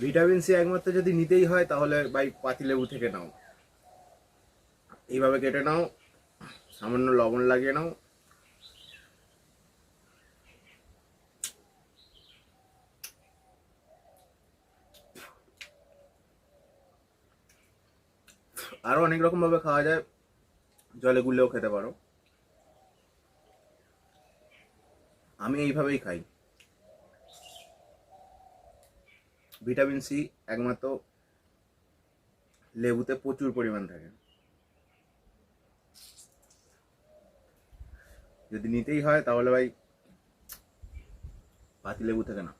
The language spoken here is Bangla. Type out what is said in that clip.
ভিটামিন সি একমাত্র যদি নিতেই হয় তাহলে ভাই পাতিলেবু থেকে নাও, এইভাবে কেটে নাও, সামান্য লবণ লাগিয়ে নাও, আরো অনেক রকম ভাবে খাওয়া যায়, জলে গুলেও খেতে পারো, আমি এইভাবেই খাই। ভিটামিন সি একমাত্র লেবুতে প্রচুর পরিমাণ থাকে, যদি নিতেই হয় তাহলে ভাই পাতিলেবু থেকে না।